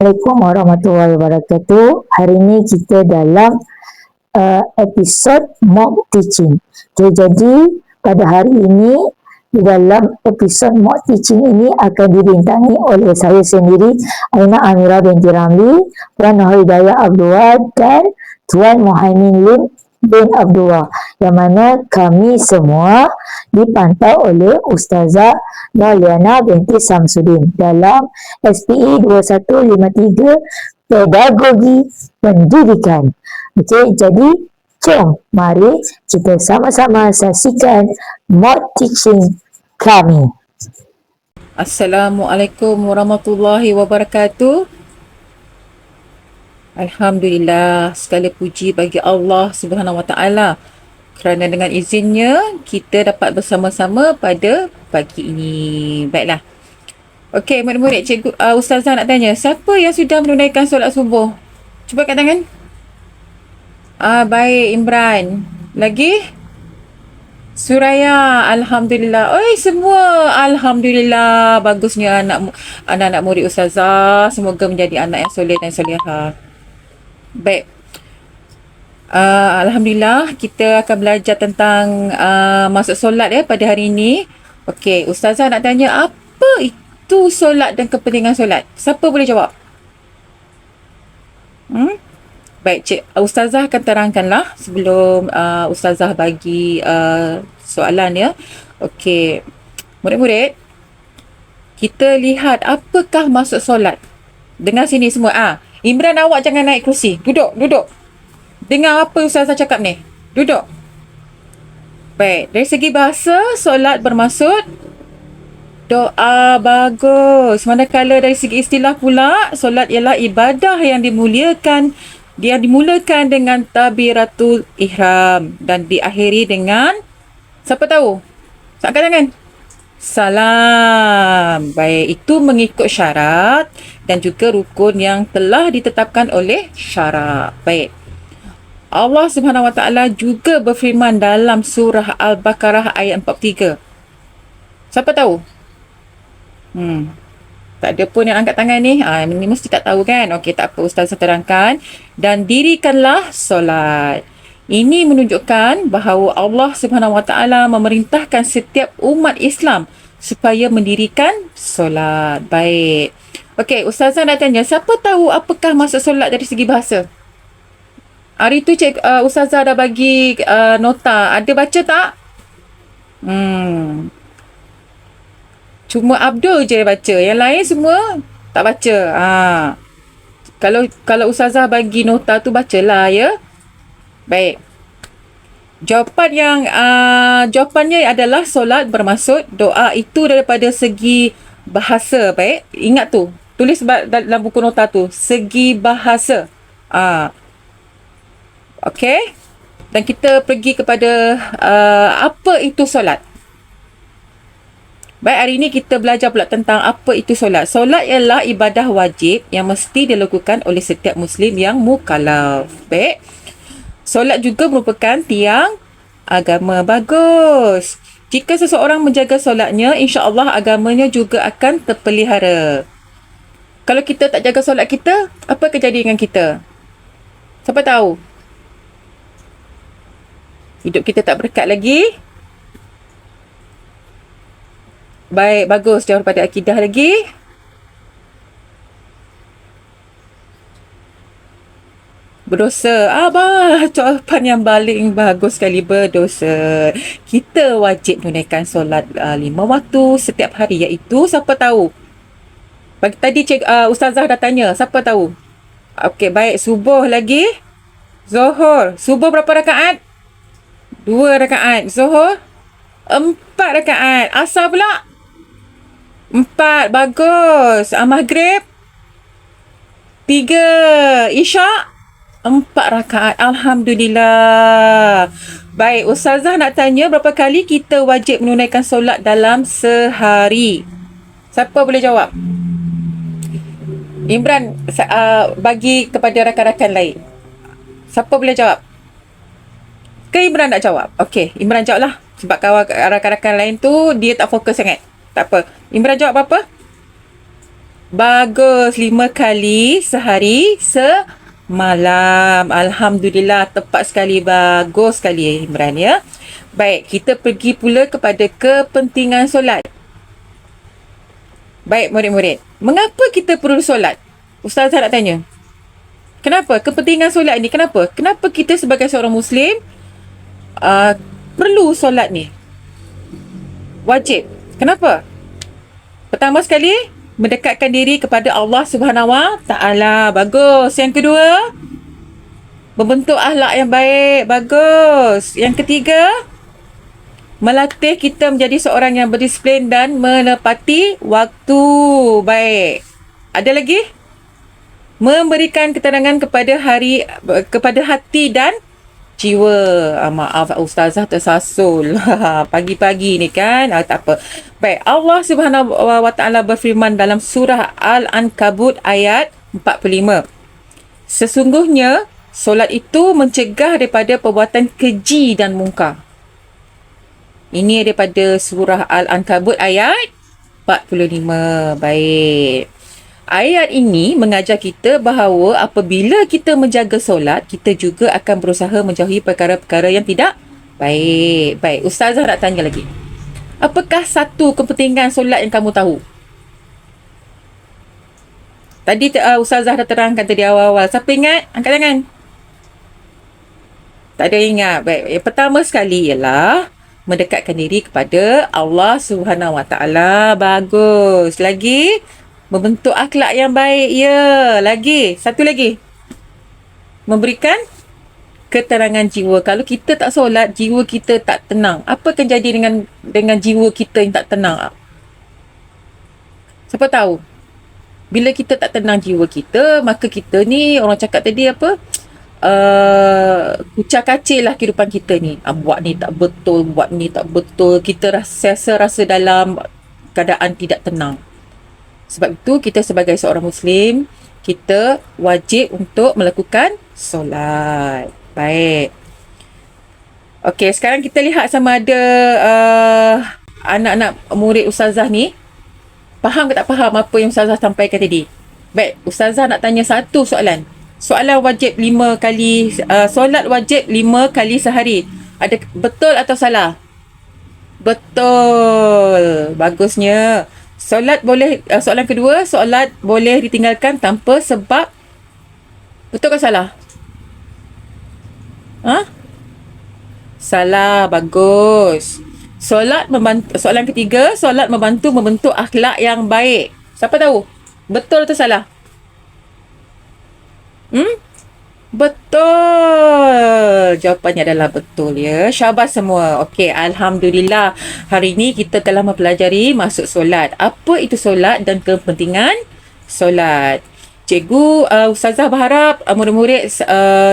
Assalamualaikum warahmatullahi wabarakatuh. Hari ini kita dalam episod mock teaching. Okay, jadi pada hari ini di dalam episod mock teaching ini akan dibintangi oleh saya sendiri, Aina Amira binti Ramli, Puan Hidayah Abdullah dan Tuan Muhaimin Lim bin Abdullah, yang mana kami semua dipantau oleh Ustazah Mauliana binti Samsudin dalam SPE 2153 Pedagogi Pendidikan. Okey, jadi jom mari kita sama-sama saksikan mock teaching kami. Assalamualaikum warahmatullahi wabarakatuh. Alhamdulillah, segala puji bagi Allah Subhanahu Wa Taala kerana dengan izinnya kita dapat bersama-sama pada pagi ini. Baiklah. Okey, murid-murid, cikgu ustazah nak tanya, siapa yang sudah menunaikan solat subuh? Cuba kat tangan. Baik, Imran. Lagi? Suraya, alhamdulillah. Oi, semua alhamdulillah. Bagusnya anak-anak murid ustazah, semoga menjadi anak yang soleh dan solehah. Baik. Alhamdulillah, kita akan belajar tentang masuk solat pada hari ini. Okey, ustazah nak tanya, apa itu solat dan kepentingan solat? Siapa boleh jawab? Baik, ustazah akan terangkanlah sebelum ustazah bagi soalan ya. Okey, murid-murid, kita lihat apakah maksud solat. Dengar sini semua. Imran, awak jangan naik kerusi. Duduk. Dengar apa ustazah cakap ni. Duduk. Baik, dari segi bahasa, solat bermaksud doa. Bagus. Manakala dari segi istilah pula, solat ialah ibadah yang dimulakan dengan takbiratul ihram dan diakhiri dengan, siapa tahu? Angkat tangan. Salam. Baik, itu mengikut syarat dan juga rukun yang telah ditetapkan oleh syarak. Baik. Allah Subhanahu Wa Taala juga berfirman dalam surah Al-Baqarah ayat 43. Siapa tahu? Tak ada pun yang angkat tangan ni. Ini mesti tak tahu kan? Okey, tak apa, ustazah terangkan. Dan dirikanlah solat. Ini menunjukkan bahawa Allah Subhanahu Wa Taala memerintahkan setiap umat Islam supaya mendirikan solat. Baik. Okey, ustazah nak tanya, siapa tahu apakah maksud solat dari segi bahasa? Hari tu ustazah dah bagi nota. Ada baca tak? Cuma Abdul je baca. Yang lain semua tak baca. Kalau ustazah bagi nota tu, bacalah ya. Baik. Jawapannya adalah solat bermaksud doa itu daripada segi bahasa. Baik. Ingat tu. Tulis dalam buku nota tu. Segi bahasa. Okey. Dan kita pergi kepada apa itu solat. Baik, hari ini kita belajar pula tentang apa itu solat. Solat ialah ibadah wajib yang mesti dilakukan oleh setiap Muslim yang mukallaf. Baik. Solat juga merupakan tiang agama. Bagus. Jika seseorang menjaga solatnya, insya-Allah agamanya juga akan terpelihara. Kalau kita tak jaga solat kita, apa akan jadi dengan kita? Siapa tahu? Hidup kita tak berkat lagi. Baik, bagus. Jauh daripada akidah lagi. Berdosa. Jawapan yang paling bagus sekali, berdosa. Kita wajib menunaikan solat 5 waktu setiap hari, iaitu siapa tahu? Tadi ustazah dah tanya, siapa tahu? Okey, baik. Subuh lagi. Zuhur. Subuh berapa rakaat? 2 rakaat. Zuhur 4 rakaat. Asar pula 4. Bagus. Maghrib 3. Isyak 4 rakaat. Alhamdulillah. Baik, ustazah nak tanya, berapa kali kita wajib menunaikan solat dalam sehari? Siapa boleh jawab? Imran, bagi kepada rakan-rakan lain. Siapa boleh jawab? Ke Imran nak jawab? Okey, Imran jawablah. Sebab kawan rakan-rakan lain tu dia tak fokus sangat. Tak apa. Imran jawab apa? Bagus. 5 kali sehari semalam. Alhamdulillah. Tepat sekali. Bagus sekali Imran ya. Baik, kita pergi pula kepada kepentingan solat. Baik murid-murid. Mengapa kita perlu solat? Ustazah nak tanya. Kenapa? Kepentingan solat ni kenapa? Kenapa kita sebagai seorang Muslim perlu solat ni? Wajib. Kenapa? Pertama sekali, mendekatkan diri kepada Allah Subhanahu Wa Taala. Bagus. Yang kedua, membentuk akhlak yang baik. Bagus. Yang ketiga, melatih kita menjadi seorang yang berdisiplin dan menepati waktu. Baik. Ada lagi? Memberikan ketenangan kepada hati dan jiwa. Maaf Ustazah tersasul. Pagi-pagi ni kan. Tak apa. Baik. Allah Subhanahu Wa Taala berfirman dalam surah Al-Ankabut ayat 45. Sesungguhnya solat itu mencegah daripada perbuatan keji dan mungkar. Ini daripada surah Al-Ankabut ayat 45. Baik. Ayat ini mengajar kita bahawa apabila kita menjaga solat, kita juga akan berusaha menjauhi perkara-perkara yang tidak baik. Baik, Ustazah nak tanya lagi. Apakah satu kepentingan solat yang kamu tahu? Tadi Ustazah dah terangkan tadi awal-awal. Siapa ingat? Angkat tangan. Tak ada ingat. Baik, yang pertama sekali ialah mendekatkan diri kepada Allah Subhanahu Wa Taala. Bagus. Lagi, membentuk akhlak yang baik. Ya, lagi. Satu lagi. Memberikan keterangan jiwa. Kalau kita tak solat, jiwa kita tak tenang. Apa akan jadi dengan jiwa kita yang tak tenang? Siapa tahu? Bila kita tak tenang jiwa kita, maka kita ni, orang cakap tadi apa? Kucar kacir lah kehidupan kita ni. Buat ni tak betul, buat ni tak betul. Kita rasa dalam keadaan tidak tenang. Sebab itu kita sebagai seorang Muslim, kita wajib untuk melakukan solat. Baik. Okey, sekarang kita lihat sama ada anak-anak murid Ustazah ni faham ke tak faham apa yang Ustazah sampaikan tadi. Baik, Ustazah nak tanya satu soalan. Soalan wajib 5 kali, solat wajib 5 kali sehari. Ada betul atau salah? Betul. Bagusnya. Solat boleh, soalan kedua, solat boleh ditinggalkan tanpa sebab. Betul ke salah? Salah. Bagus. Soalan ketiga, solat membantu membentuk akhlak yang baik. Siapa tahu? Betul atau salah? Betul. Jawapannya adalah betul ya. Syabas semua. Okey, alhamdulillah. Hari ini kita telah mempelajari masuk solat. Apa itu solat dan kepentingan solat. Cikgu, Ustazah berharap murid-murid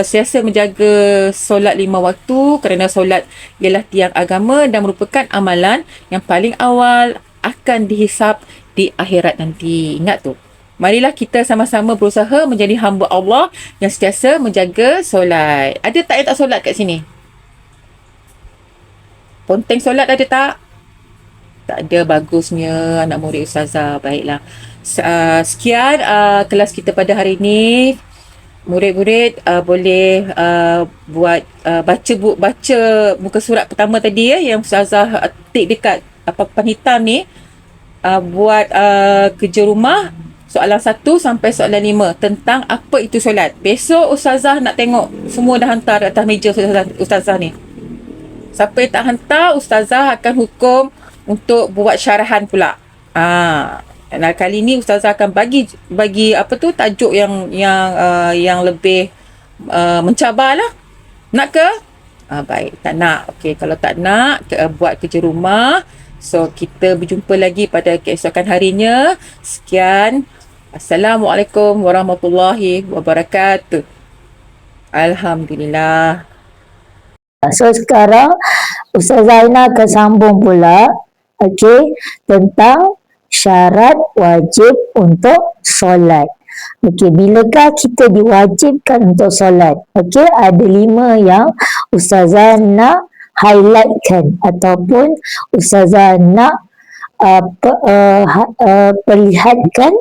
sentiasa menjaga solat 5 waktu kerana solat ialah tiang agama dan merupakan amalan yang paling awal akan dihisap di akhirat nanti. Ingat tu. Marilah kita sama-sama berusaha menjadi hamba Allah yang sentiasa menjaga solat. Ada tak yang tak solat kat sini? Ponteng solat ada tak? Tak ada. Bagusnya anak murid Ustazah. Baiklah. Sekian kelas kita pada hari ini. Murid-murid boleh buat baca muka surat pertama tadi ya, yang Ustazah tik dekat papan hitam ni. Buat kerja rumah soalan 1 sampai soalan 5 tentang apa itu solat. Besok Ustazah nak tengok semua dah hantar atas meja Ustazah ni. Siapa yang tak hantar, Ustazah akan hukum untuk buat syarahan pula. Dan kali ni Ustazah akan bagi apa tu tajuk yang lebih mencabar lah. Nak ke? Baik, tak nak. Okey, kalau tak nak buat kerja rumah. So kita berjumpa lagi pada keesokan harinya. Sekian. Assalamualaikum warahmatullahi wabarakatuh. Alhamdulillah. So sekarang Ustazah Aina akan sambung pula, okey, tentang syarat wajib untuk solat. Okey, bilakah kita diwajibkan untuk solat? Okey, ada 5 yang Ustazah nak highlightkan ataupun Ustazah nak perlihatkan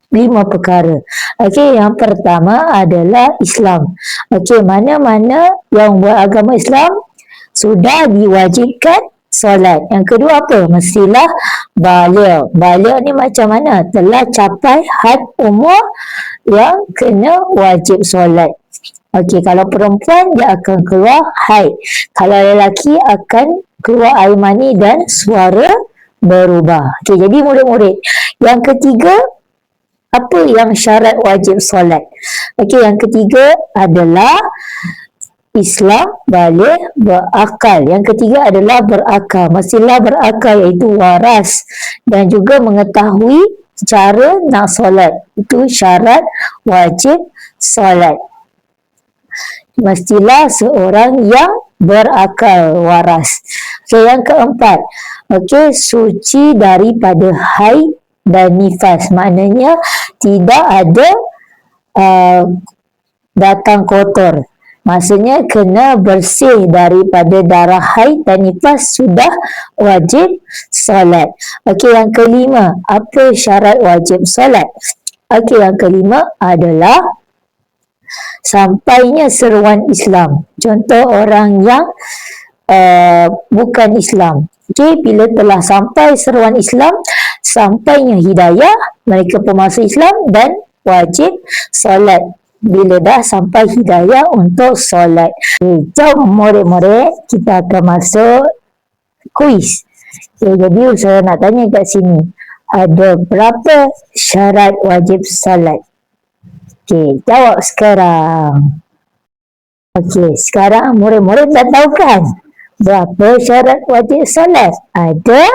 5 perkara. Okey, yang pertama adalah Islam. Okey, mana-mana yang beragama Islam sudah diwajibkan solat. Yang kedua apa? Mestilah baligh. Baligh ni macam mana? Telah capai had umur yang kena wajib solat. Okey, kalau perempuan dia akan keluar haid. Kalau lelaki akan keluar air mani dan suara berubah. Okey, jadi murid-murid. Yang ketiga, apa yang syarat wajib solat? Okey, yang ketiga adalah Islam, baligh, berakal. Yang ketiga adalah berakal. Mestilah berakal, iaitu waras dan juga mengetahui cara nak solat. Itu syarat wajib solat. Mestilah seorang yang berakal, waras. Okey, yang keempat, okey, suci daripada haid dan nifas. Maknanya tidak ada datang kotor. Maksudnya kena bersih daripada darah haid dan nifas, sudah wajib solat. Okey, yang kelima, apa syarat wajib solat? Okey, yang kelima adalah sampainya seruan Islam. Contoh orang yang bukan Islam. Okey, bila telah sampai seruan Islam, sampainya hidayah, mereka pun masuk Islam dan wajib solat. Bila dah sampai hidayah untuk solat. Okay, jom murid-murid, kita akan masuk kuis. Okay, jadi saya nak tanya kat sini, ada berapa syarat wajib solat? Okey, jawab sekarang. Okey, sekarang murid-murid dah tahu kan berapa syarat wajib solat? Ada.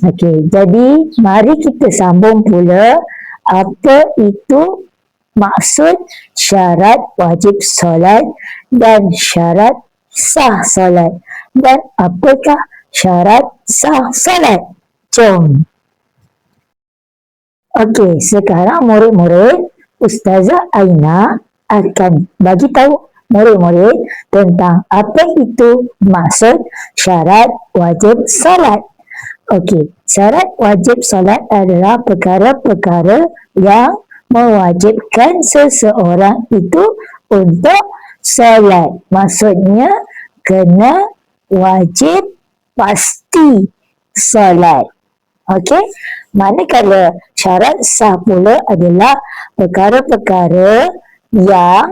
Okey, jadi mari kita sambung pula apa itu maksud syarat wajib solat dan syarat sah solat, dan apakah syarat sah solat. Jom. Okey, sekarang murid-murid, Ustazah Aina akan bagi tahu murid-murid tentang apa itu maksud syarat wajib solat. Okey, syarat wajib solat adalah perkara-perkara yang mewajibkan seseorang itu untuk solat. Maksudnya kena wajib pasti solat. Okey, manakala syarat sah pula adalah perkara-perkara yang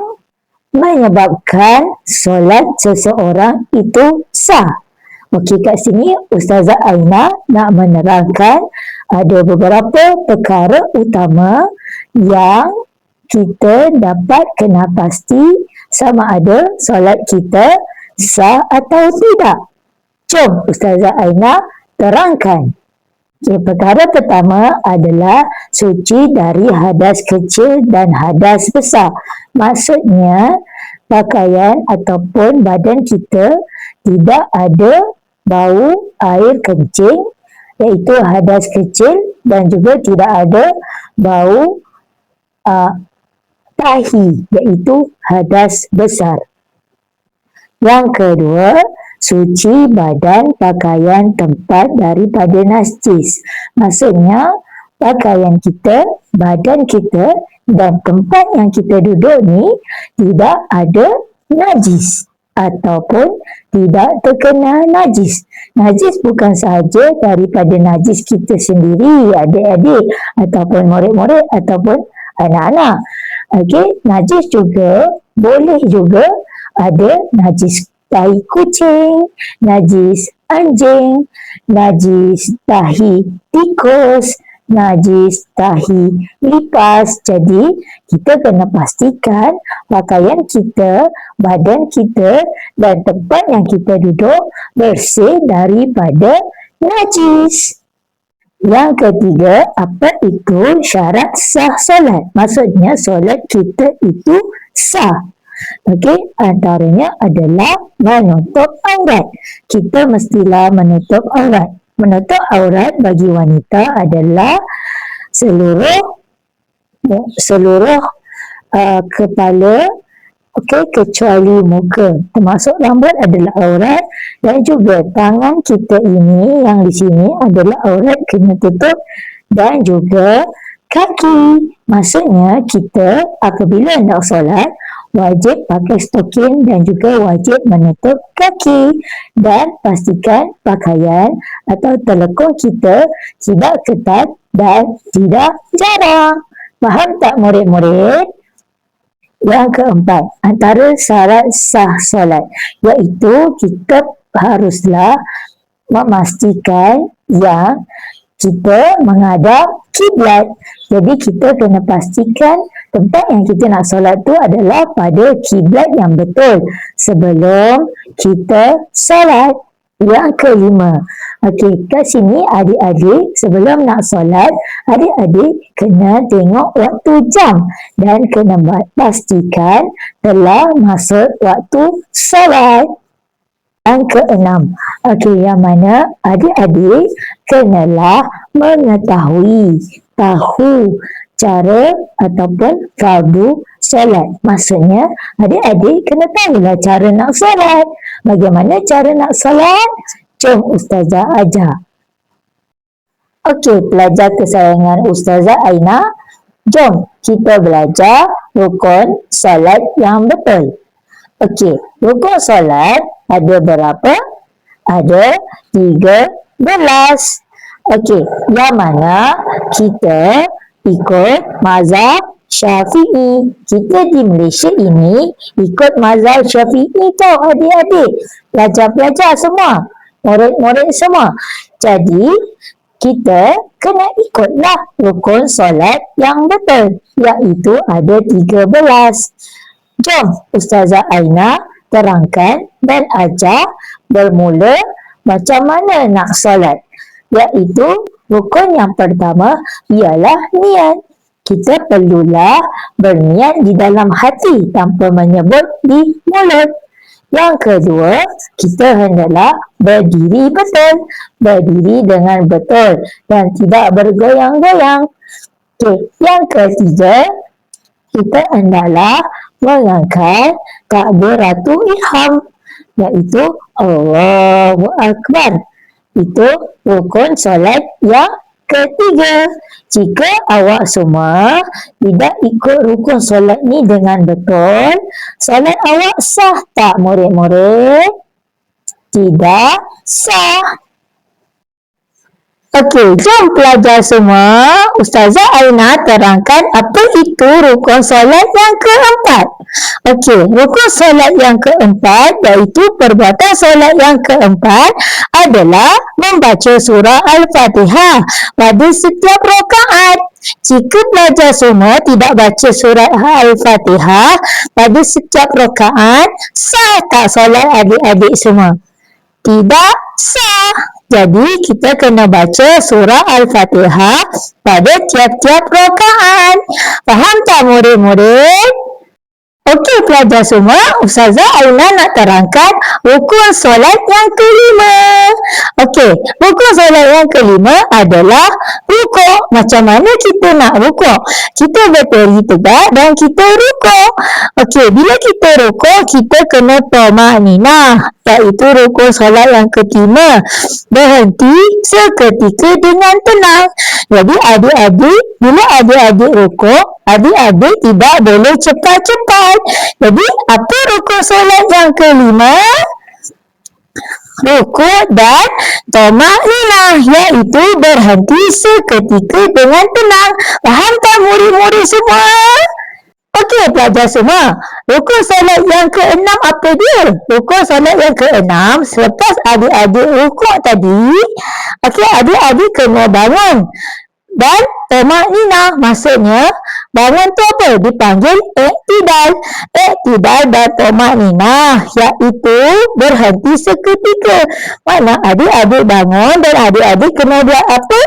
menyebabkan solat seseorang itu sah. Okey, kat sini Ustazah Aina nak menerangkan ada beberapa perkara utama yang kita dapat kena pasti sama ada solat kita sah atau tidak. Jom Ustazah Aina terangkan. Okay, perkara pertama adalah suci dari hadas kecil dan hadas besar. Maksudnya pakaian ataupun badan kita tidak ada bau air kencing, iaitu hadas kecil, dan juga tidak ada bau tahi, iaitu hadas besar. Yang kedua, suci badan, pakaian, tempat daripada najis. Maksudnya pakaian kita, badan kita dan tempat yang kita duduk ni tidak ada najis ataupun tidak terkena najis. Najis bukan sahaja daripada najis kita sendiri, adik-adik ataupun murid-murid ataupun anak-anak. Okey, najis juga boleh juga ada najis tahi kucing, najis anjing, najis tahi tikus, najis tahi lipas. Jadi kita kena pastikan pakaian kita, badan kita dan tempat yang kita duduk bersih daripada najis. Yang ketiga, apa itu syarat sah solat? Maksudnya solat kita itu sah. Okey, antaranya adalah menutup aurat. Kita mestilah menutup aurat. Menutup aurat bagi wanita adalah seluruh kepala, okey, kecuali muka. Termasuk rambut adalah aurat, dan juga tangan kita ini yang di sini adalah aurat, kena tutup, dan juga kaki. Maksudnya kita apabila nak solat wajib pakai stokin dan juga wajib menutup kaki dan pastikan pakaian atau telekung kita tidak ketat dan tidak jarang. Faham tak murid-murid? Yang keempat, antara syarat sah solat iaitu kita haruslah memastikan yang kita menghadap kiblat. Jadi kita kena pastikan tempat yang kita nak solat tu adalah pada kiblat yang betul sebelum kita solat. Yang kelima, okey, kat sini adik-adik sebelum nak solat, adik-adik kena tengok waktu jam dan kena pastikan telah masuk waktu solat. Yang keenam, okey, yang mana adik-adik kenalah mengetahui, tahu cara ataupun fardu solat. Maksudnya, adik-adik kena tahulah cara nak solat. Bagaimana cara nak solat? Jom Ustazah ajar. Okey, pelajar kesayangan Ustazah Aina, jom kita belajar rukun solat yang betul. Okey, rukun solat ada berapa? Ada 13. Okey, yang mana kita ikut mazhab Syafi'i. Kita di Malaysia ini ikut mazhab Syafi'i tau adik-adik. Pelajar-pelajar semua, murid-murid semua. Jadi, kita kena ikutlah rukun solat yang betul, iaitu ada 13. Jom Ustazah Aina terangkan dan ajar bermula macam mana nak solat. Iaitu rukun yang pertama ialah niat. Kita perlulah berniat di dalam hati tanpa menyebut di mulut. Yang kedua, kita hendaklah berdiri betul. Berdiri dengan betul dan tidak bergoyang-goyang. Okay. Yang ketiga, kita hendaklah mengangkat takbiratul ihram, iaitu Allahu Akbar. Itu rukun solat yang ketiga. Jika awak semua tidak ikut rukun solat ni dengan betul, solat awak sah tak murid-murid? Tidak sah. Okey, jom pelajar semua. Ustazah Aina terangkan apa itu rukun solat yang keempat. Okey, rukun solat yang keempat iaitu perbuatan solat yang keempat adalah membaca surah Al-Fatihah pada setiap rakaat. Jika pelajar semua tidak baca surah Al-Fatihah pada setiap rakaat, sah tak solat adik-adik semua? Tidak sah. Jadi kita kena baca surah Al-Fatihah pada tiap-tiap rakaat. Faham tak murid-murid? Okey pelajar semua, Ustazah Aina nak terangkan rukun solat yang kelima. Okey, rukun solat yang kelima adalah rukuk. Macam mana kita nak rukuk? Kita berdiri tegak dan kita rukuk. Okey, bila kita rukuk, kita kena thama'ninah, iaitu rukun solat yang kelima. Berhenti seketika dengan tenang. Jadi adik-adik, bila adik-adik rukuk, adik-adik tidak boleh cepat-cepat. Jadi, apa rukun solat yang kelima? Rukuk dan thama'ninah, iaitu berhenti seketika dengan tenang. Faham tak murid-murid semua? Okey, pelajar semua. Rukun solat yang keenam apa dia? Rukun solat yang keenam, selepas adik-adik rukuk tadi, okey, adik-adik kena bangun. Dan thama'ninah, maksudnya bangun tu apa? Dipanggil iktidal. Iktidal dan thama'ninah, iaitu berhenti seketika. Mana adik-adik bangun dan adik-adik kena buat apa?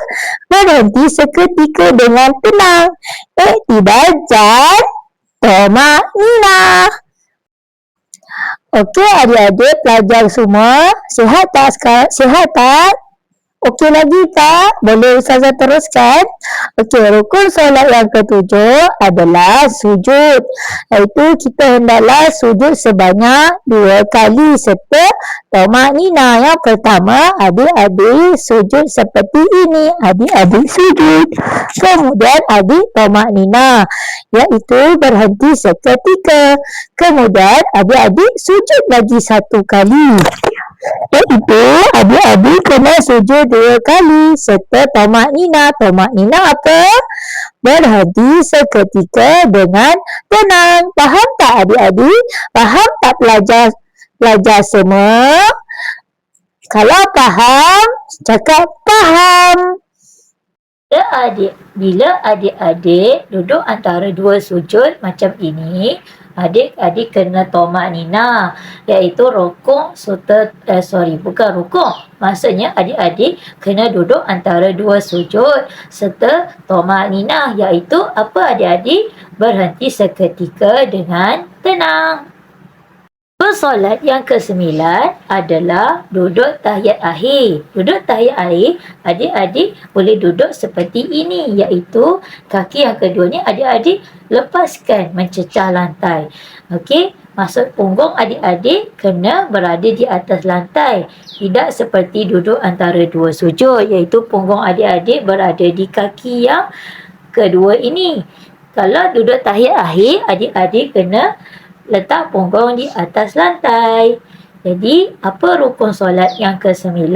Berhenti seketika dengan tenang. Iktidal dan thama'ninah. Okey adik-adik pelajar semua, sihat tak sekarang? Sihat tak? Okey lagi tak? Boleh Ustazah teruskan? Okey, rukun solat yang ketujuh adalah sujud. Iaitu kita hendaklah sujud sebanyak 2 kali serta tamakninah. Yang pertama, adik-adik sujud seperti ini. Adik-adik sujud. Kemudian adik tamakninah, iaitu berhenti seketika. Kemudian adik-adik sujud lagi 1 kali. Iaitu adik-adik kena sujud 2 kali serta tamakninah. Tamakninah apa? Berhenti seketika dengan tenang. Faham tak adik-adik? Faham tak pelajar semua? Kalau faham, cakap faham. Bila adik-adik duduk antara 2 sujud macam ini, adik-adik kena tamakninah, iaitu rukuk bukan rukuk. Maksudnya adik-adik kena duduk antara 2 sujud serta tamakninah, iaitu apa adik-adik? Berhenti seketika dengan tenang. Solat yang ke-9 adalah duduk tahiyat akhir. Duduk tahiyat akhir, adik-adik boleh duduk seperti ini, iaitu kaki yang kedua ni adik-adik lepaskan mencecah lantai. Okey, maksud punggung adik-adik kena berada di atas lantai. Tidak seperti duduk antara 2 sujud, iaitu punggung adik-adik berada di kaki yang kedua ini. Kalau duduk tahiyat akhir, adik-adik kena letak punggung di atas lantai. Jadi, apa rukun solat yang ke-9?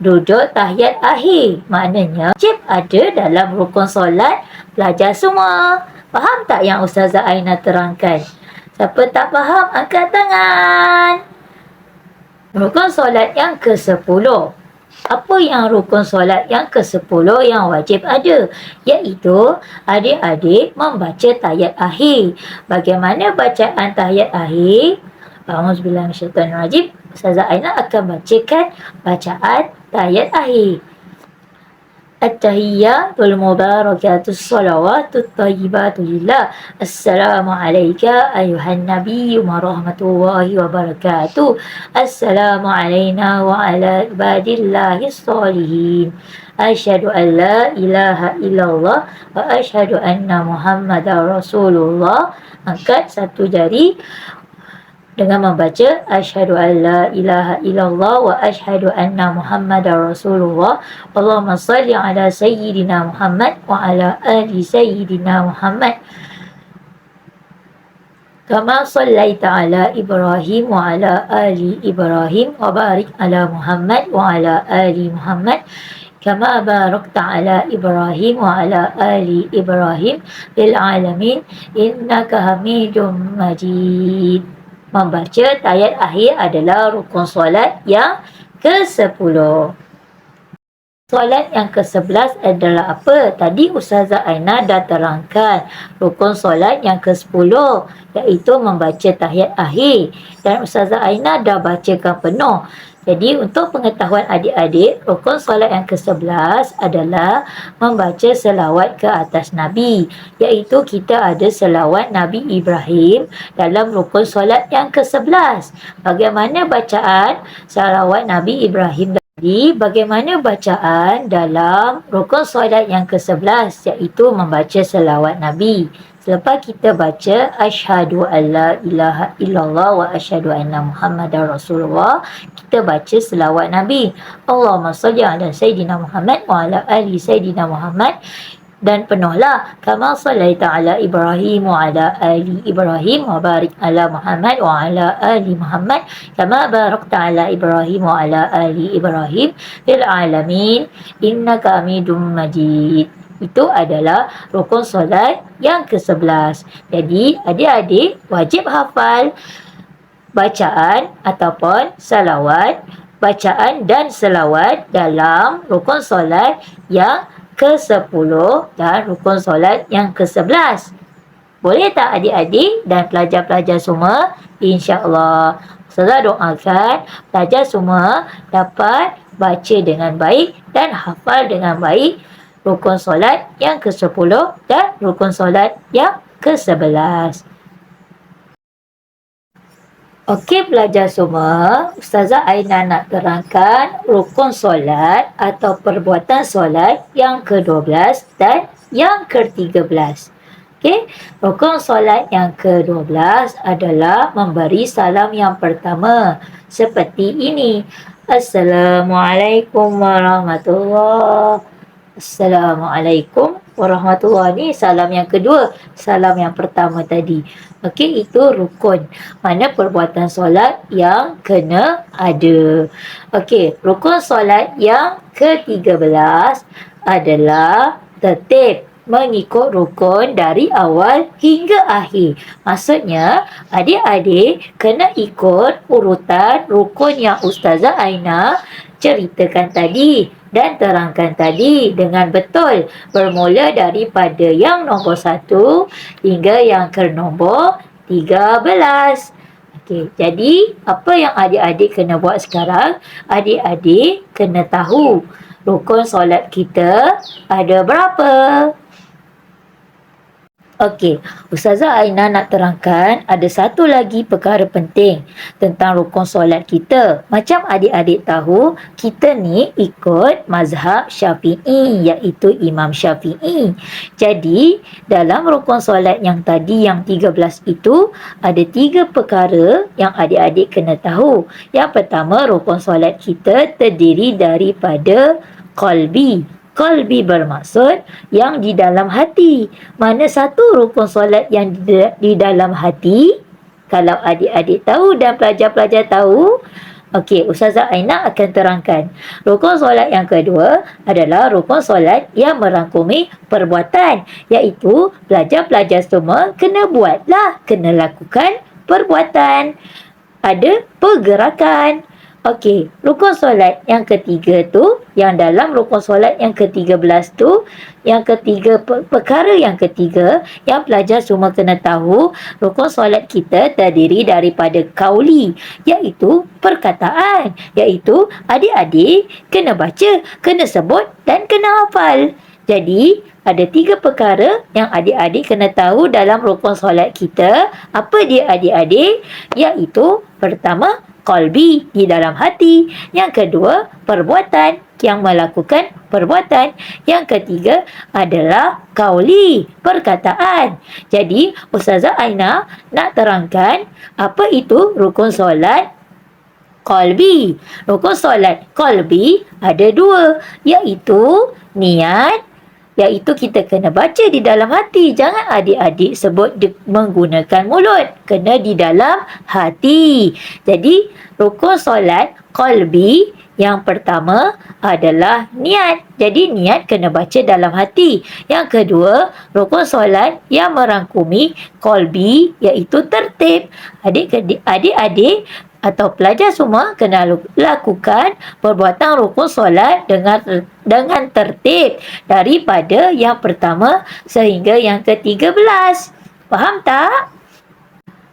Duduk tahiyat akhir. Maknanya, wajib ada dalam rukun solat pelajar semua. Faham tak yang Ustazah Aina terangkan? Siapa tak faham, angkat tangan. Rukun solat yang ke-10. Apa yang rukun solat yang ke-10 yang wajib ada? Iaitu adik-adik membaca tahiyat akhir. Bagaimana bacaan tahiyat akhir? A'udzubillahi minasyaitanirrajim. Ustazah Aina akan bacakan bacaan tahiyat akhir. At-tahiyyatul mubarakatus salawatut thayyibatu lillah. Assalamu alayka ayuhan nabiyyu wa rahmatullahi wa barakatuh. Assalamu alayna wa ala ibadillahis salihin. Asyhadu an la ilaha illallah wa asyhadu anna Muhammadar Rasulullah. Angkat satu jari dengan membaca asyhadu an la ilaha illallah wa asyhadu anna Muhammadar Rasulullah. Allahumma salli ala sayyidina Muhammad wa ala ali sayyidina Muhammad. Kama sallaita ala Ibrahim wa ala ali Ibrahim wa barik ala Muhammad wa ala ali Muhammad. Kama barakta ala Ibrahim wa ala ali Ibrahim fil alamin innaka Hamidum Majid. Membaca tahiyat akhir adalah rukun solat yang ke-10. Solat yang ke-11 adalah apa? Tadi Ustazah Aina dah terangkan rukun solat yang ke-10, iaitu membaca tahiyat akhir. Dan Ustazah Aina dah bacakan penuh. Jadi untuk pengetahuan adik-adik, rukun solat yang ke-11 adalah membaca selawat ke atas Nabi, iaitu kita ada selawat Nabi Ibrahim dalam rukun solat yang ke-11. Bagaimana bacaan selawat Nabi Ibrahim tadi? Bagaimana bacaan dalam rukun solat yang ke-11, iaitu membaca selawat Nabi. Selepas kita baca asyhadu alla ilaha illallah wa asyhadu anna Muhammadar Rasulullah, kita baca selawat Nabi. Allahumma salli ala sayyidina Muhammad wa ala ali sayyidina Muhammad. Dan penuhlah kama sallaita ala Ibrahim wa ala ali Ibrahim wa barik ala Muhammad wa ala ali Muhammad kama barakta ala Ibrahim wa ala ali Ibrahim fil alamin innaka Hamidum Majid. Itu adalah rukun solat yang ke-11. Jadi adik-adik wajib hafal bacaan ataupun salawat, bacaan dan selawat dalam rukun solat yang ke-10 dan rukun solat yang ke-11. Boleh tak adik-adik dan pelajar-pelajar semua? InsyaAllah. Ustazah doakan pelajar semua dapat baca dengan baik dan hafal dengan baik rukun solat yang ke-10 dan rukun solat yang ke-11. Okey pelajar semua, Ustazah Aina nak terangkan rukun solat atau perbuatan solat yang ke-12 dan yang ke-13. Okey, rukun solat yang ke-12 adalah memberi salam yang pertama seperti ini. Assalamualaikum warahmatullahi. Assalamualaikum warahmatullahi. Ni salam yang kedua. Salam yang pertama tadi. Okey, itu rukun. Mana perbuatan solat yang kena ada. Okey, rukun solat yang ke-13 adalah tertib mengikut rukun dari awal hingga akhir. Maksudnya, adik-adik kena ikut urutan rukun yang Ustazah Aina ceritakan tadi dan terangkan tadi dengan betul, bermula daripada yang nombor 1 hingga yang ke nombor 13. Okey, jadi apa yang adik-adik kena buat sekarang? Adik-adik kena tahu rukun solat kita ada berapa. Okey, Ustazah Aina nak terangkan ada satu lagi perkara penting tentang rukun solat kita. Macam adik-adik tahu, kita ni ikut mazhab Syafi'i, iaitu Imam Syafi'i. Jadi, dalam rukun solat yang tadi yang 13 itu, ada 3 perkara yang adik-adik kena tahu. Yang pertama, rukun solat kita terdiri daripada qalbi. Qalbi bermaksud yang di dalam hati. Mana satu rukun solat yang di dalam hati? Kalau adik-adik tahu dan pelajar-pelajar tahu, okey, Ustazah Aina akan terangkan. Rukun solat yang kedua adalah rukun solat yang merangkumi perbuatan, iaitu pelajar-pelajar semua kena buatlah, kena lakukan perbuatan. Ada pergerakan. Okey, rukun solat yang ketiga tu, yang dalam rukun solat yang ke-13 tu, yang ketiga, perkara yang ketiga, yang pelajar semua kena tahu, rukun solat kita terdiri daripada kauli, iaitu perkataan, iaitu adik-adik kena baca, kena sebut dan kena hafal. Jadi, ada 3 perkara yang adik-adik kena tahu dalam rukun solat kita. Apa dia adik-adik? Iaitu, pertama, qalbi, di dalam hati. Yang kedua, perbuatan, yang melakukan perbuatan. Yang ketiga adalah qauli, perkataan. Jadi, Ustazah Aina nak terangkan apa itu rukun solat qalbi. Rukun solat qalbi ada 2, iaitu niat, iaitu kita kena baca di dalam hati. Jangan adik-adik sebut menggunakan mulut. Kena di dalam hati. Jadi, rukun solat qalbi yang pertama adalah niat. Jadi, niat kena baca dalam hati. Yang kedua, rukun solat yang merangkumi qalbi, iaitu tertib. Adik-adik atau pelajar semua kena lakukan perbuatan rukun solat dengan tertib daripada yang pertama sehingga yang ke-13. Faham tak?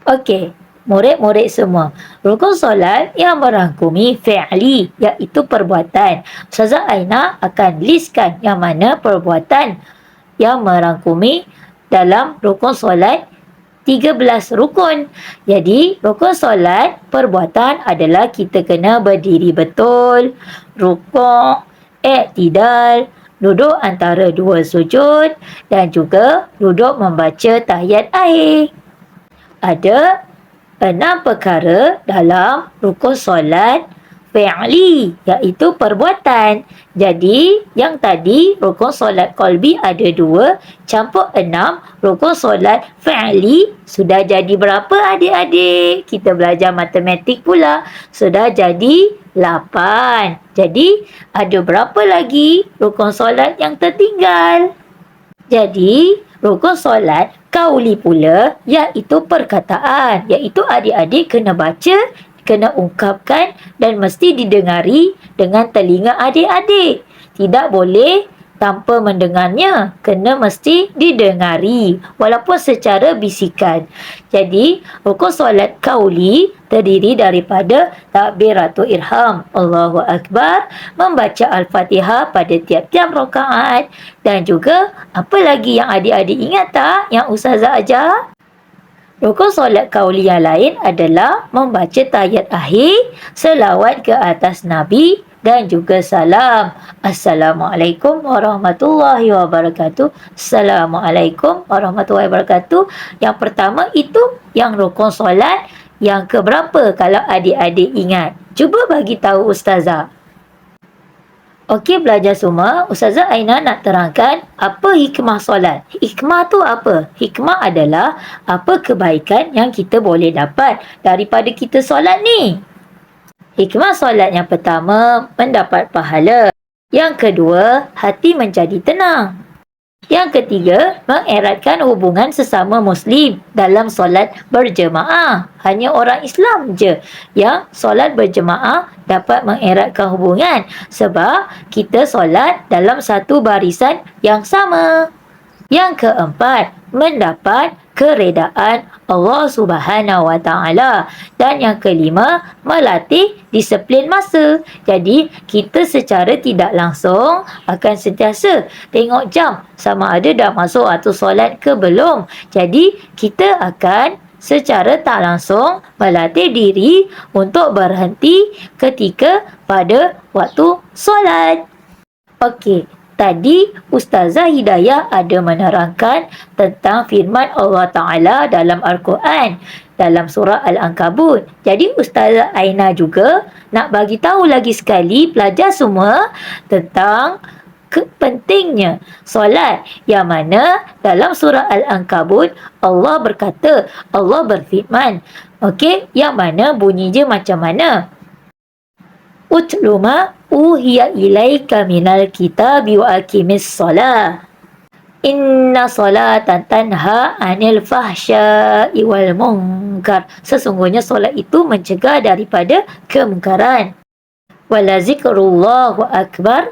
Okey, murid-murid semua, rukun solat yang merangkumi fi'li, iaitu perbuatan. Ustazah Aina akan listkan yang mana perbuatan yang merangkumi dalam rukun solat 13 rukun. Jadi, rukun solat perbuatan adalah kita kena berdiri betul, rukuk, i'tidal, duduk antara 2 sujud dan juga duduk membaca tahiyat akhir. Ada 6 perkara dalam rukun solat fi'li, iaitu perbuatan. Jadi, yang tadi rukun solat qalbi ada 2, campur 6, rukun solat fi'li sudah jadi berapa adik-adik? Kita belajar matematik pula. Sudah jadi 8. Jadi, ada berapa lagi rukun solat yang tertinggal? Jadi, rukun solat qauli pula, iaitu perkataan, iaitu adik-adik kena baca, kena ungkapkan dan mesti didengari dengan telinga adik-adik. Tidak boleh tanpa mendengarnya, kena mesti didengari walaupun secara bisikan. Jadi, rukun solat qauli terdiri daripada takbiratul ihram, Allahu Akbar, membaca Al-Fatihah pada tiap-tiap rakaat dan juga apa lagi yang adik-adik ingat tak yang Ustazah ajar? Rukun solat qauli yang lain adalah membaca tahiyat akhir, selawat ke atas Nabi dan juga salam. Assalamualaikum warahmatullahi wabarakatuh. Assalamualaikum warahmatullahi wabarakatuh. Yang pertama itu yang rukun solat yang keberapa kalau adik-adik ingat? Cuba bagi tahu Ustazah. Okey belajar semua, Ustazah Aina nak terangkan apa hikmah solat. Hikmah tu apa? Hikmah adalah apa kebaikan yang kita boleh dapat daripada kita solat ni. Hikmah solat yang pertama, mendapat pahala. Yang kedua, hati menjadi tenang. Yang ketiga, mengeratkan hubungan sesama Muslim dalam solat berjemaah. Hanya orang Islam je yang solat berjemaah dapat mengeratkan hubungan sebab kita solat dalam satu barisan yang sama. Yang keempat, mendapat keredaan Allah Subhanahu Wa Taala. Dan yang kelima, melatih disiplin masa. Jadi, kita secara tidak langsung akan sentiasa tengok jam sama ada dah masuk waktu solat ke belum. Jadi, kita akan secara tak langsung melatih diri untuk berhenti ketika pada waktu solat. Okey. Tadi Ustazah Hidayah ada menerangkan tentang firman Allah Ta'ala dalam Al-Quran dalam surah Al-Ankabut. Jadi Ustazah Aina juga nak bagi tahu lagi sekali pelajar semua tentang pentingnya solat yang mana dalam surah Al-Ankabut Allah berkata, Allah berfirman. Okey, yang mana bunyi je macam mana? Utlu ma uhiya ilaika minal kitabi wa aqimis salah. Inna salatan tanha anil fahsya'i wal munkar. Sesungguhnya solat itu mencegah daripada kemungkaran. Wala zikrullahu akbar.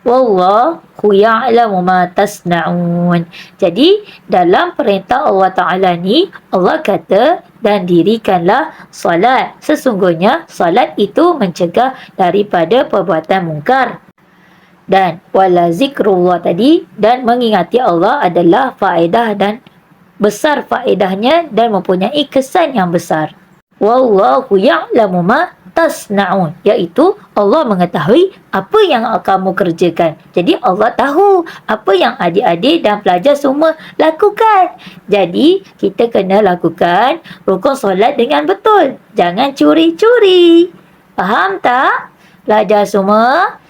Wallahu ya'lamu ma tasna'un. Jadi dalam perintah Allah Ta'ala ni, Allah kata, dan dirikanlah solat. Sesungguhnya solat itu mencegah daripada perbuatan mungkar. Dan wala zikrullah tadi, dan mengingati Allah adalah faedah dan besar faedahnya dan mempunyai kesan yang besar. Wallahu ya'lamu ma tasna'un, iaitu Allah mengetahui apa yang kamu kerjakan. Jadi Allah tahu apa yang adik-adik dan pelajar semua lakukan. Jadi kita kena lakukan rukun solat dengan betul. Jangan curi-curi. Faham tak? Pelajar semua,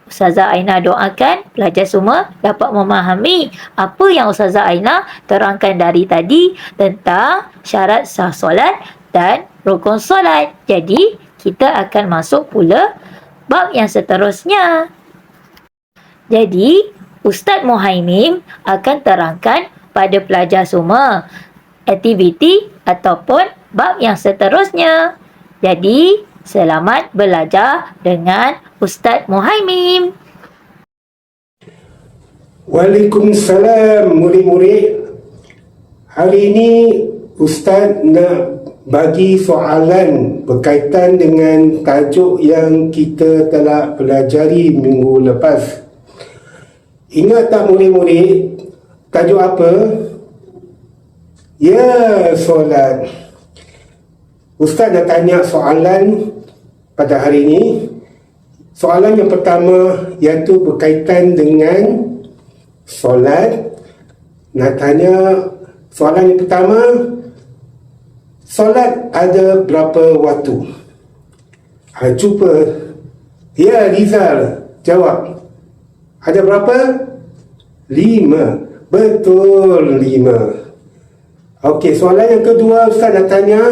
Ustazah Aina doakan pelajar semua dapat memahami apa yang Ustazah Aina terangkan dari tadi tentang syarat sah solat dan rukun solat. Jadi, kita akan masuk pula bab yang seterusnya. Jadi, Ustaz Muhaimin akan terangkan pada pelajar semua aktiviti ataupun bab yang seterusnya. Jadi, selamat belajar dengan Ustaz Muhaimin. Waalaikumsalam murid-murid. Hari ini Ustaz nak bagi soalan berkaitan dengan tajuk yang kita telah pelajari minggu lepas. Ingat tak murid-murid, tajuk apa? Ya, solat. Ustaz nak tanya soalan pada hari ini. Soalan yang pertama iaitu berkaitan dengan solat. Nak tanya soalan yang pertama, solat ada berapa waktu? Cuba. Ya, Rizal jawab. Ada berapa? 5. Betul, 5. Okey, soalan yang kedua Ustaz nak tanya,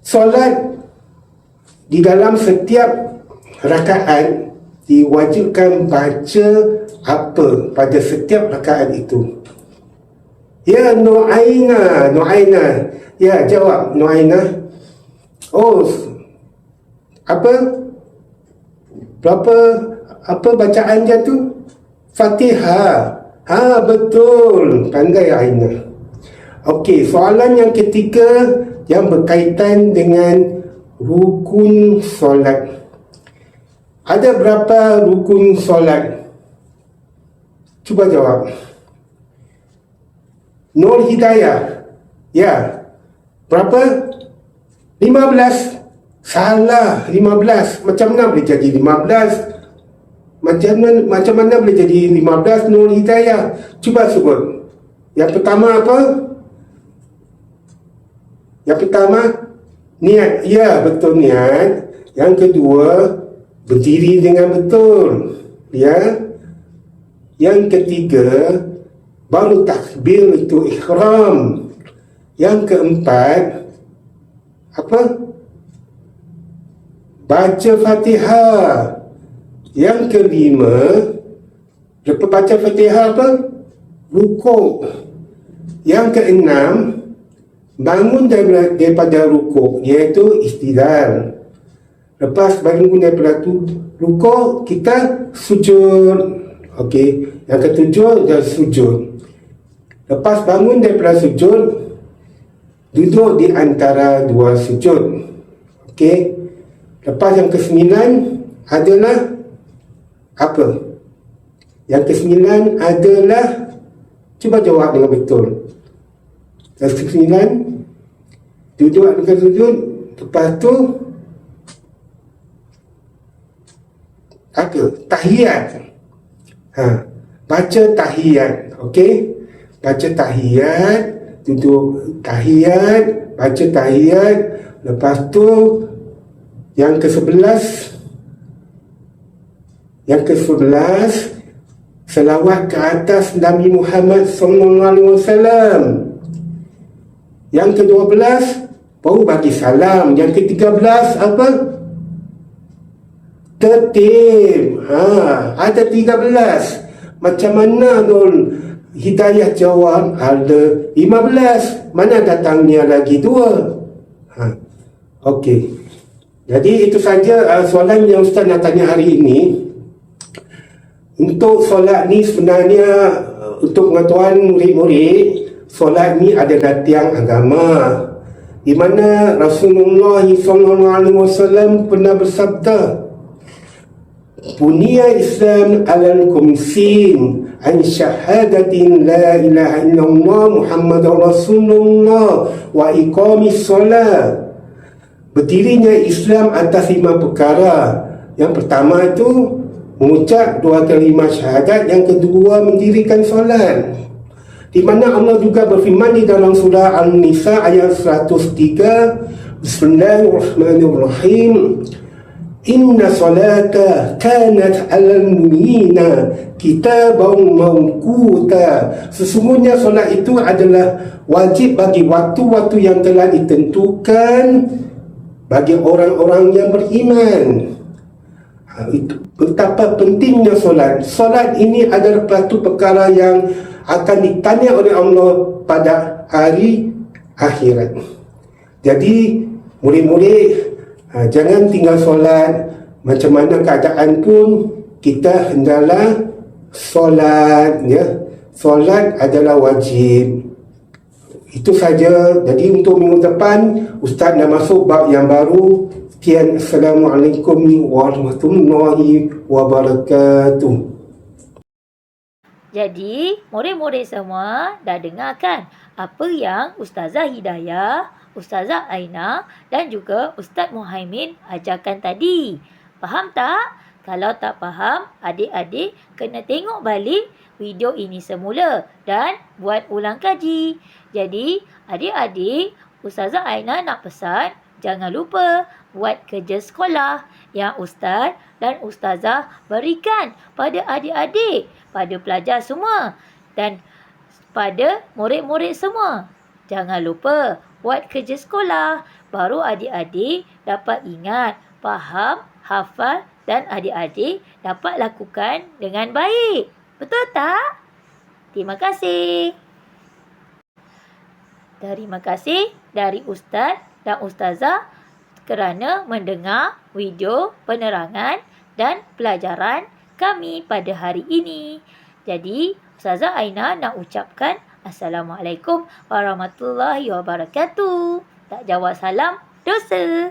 solat di dalam setiap rakaat diwajibkan baca apa pada setiap rakaat itu? Ya, Nu'aina. Ya, jawab Nu'aina. Oh, apa? Apa bacaan dia tu? Fatihah. Betul. Pandai Aina. Okey, soalan yang ketiga yang berkaitan dengan rukun solat. Ada berapa rukun solat? Cuba jawab. Nur Hidayah. Ya. Berapa? 15. Salah, 15. Macam mana boleh jadi 15? Macam mana boleh jadi 15 Nur Hidayah? Cuba sebut. Yang pertama apa? Yang pertama, niat. Ya, betul niat. Yang kedua, berdiri dengan betul. Ya. Yang ketiga, baru takbir itu ikhram. Yang keempat, apa? Baca Fatihah. Yang kelima, lepas baca Fatihah apa? Rukuk. Yang keenam, bangun daripada rukuk, iaitu istidal. Lepas bangun daripada rukuk, kita sujud. Okey. Yang ketujuh, dah sujud. Lepas bangun daripada sujud, duduk di antara dua sujud. Okey. Lepas yang kesembilan adalah apa? Yang kesembilan adalah, cuba jawab dengan betul. Yang kesembilan, duduk dengan sujud. Lepas tu apa? Tahiyat. Baca tahiyat. Okey. Baca tahiyat, duduk tahiyat, baca tahiyat. Lepas tu yang ke-11, selawat ke atas Nabi Muhammad SAW. Yang ke-12, baru bagi salam. Yang ke-13 apa? Tertib. Ada 13. Macam mana Nur Hidayah jawab? Ada 15. Mana datangnya lagi 2? Okey. Jadi itu saja soalan yang Ustaz nak tanya hari ini. Untuk solat ni sebenarnya, untuk pengetahuan murid-murid, solat ni adalah tiang agama, di mana Rasulullah SAW pernah bersabda, Bunia Islam alal kumsin an syahadatin la ilaha illallah Muhammadur Rasulullah wa iqamis solat. Berdirinya Islam atas 5 perkara. Yang pertama itu mengucap 2 kalimah syahadat. Yang kedua, mendirikan solat. Di mana Allah juga berfirman di dalam surah An-Nisa ayat 103, Bismillahirrahmanirrahim. Inna salata kanat alal mu'minina kitaban mawquta. Sesungguhnya solat itu adalah wajib bagi waktu-waktu yang telah ditentukan bagi orang-orang yang beriman. Itu betapa pentingnya solat. Solat ini adalah satu perkara yang akan ditanya oleh Allah pada hari akhirat. Jadi murid-murid, jangan tinggal solat. Macam mana keadaan pun, kita hendaklah solat, ya. Solat adalah wajib. Itu saja. Jadi untuk minggu depan Ustaz nak masuk bab yang baru. Sekian. Assalamualaikum warahmatullahi wabarakatuh. Jadi, murid-murid semua dah dengar kan apa yang Ustazah Hidayah, Ustazah Aina dan juga Ustaz Muhaimin ajarkan tadi. Faham tak? Kalau tak faham, adik-adik kena tengok balik video ini semula dan buat ulang kaji. Jadi, adik-adik, Ustazah Aina nak pesan, jangan lupa buat kerja sekolah yang Ustaz dan Ustazah berikan pada adik-adik, pada pelajar semua dan pada murid-murid semua. Jangan lupa buat kerja sekolah, baru adik-adik dapat ingat, faham, hafal dan adik-adik dapat lakukan dengan baik. Betul tak? Terima kasih. Terima kasih dari Ustaz dan Ustazah kerana mendengar video penerangan dan pelajaran kami pada hari ini. Jadi, Ustazah Aina nak ucapkan Assalamualaikum warahmatullahi wabarakatuh. Tak jawab salam, dosa.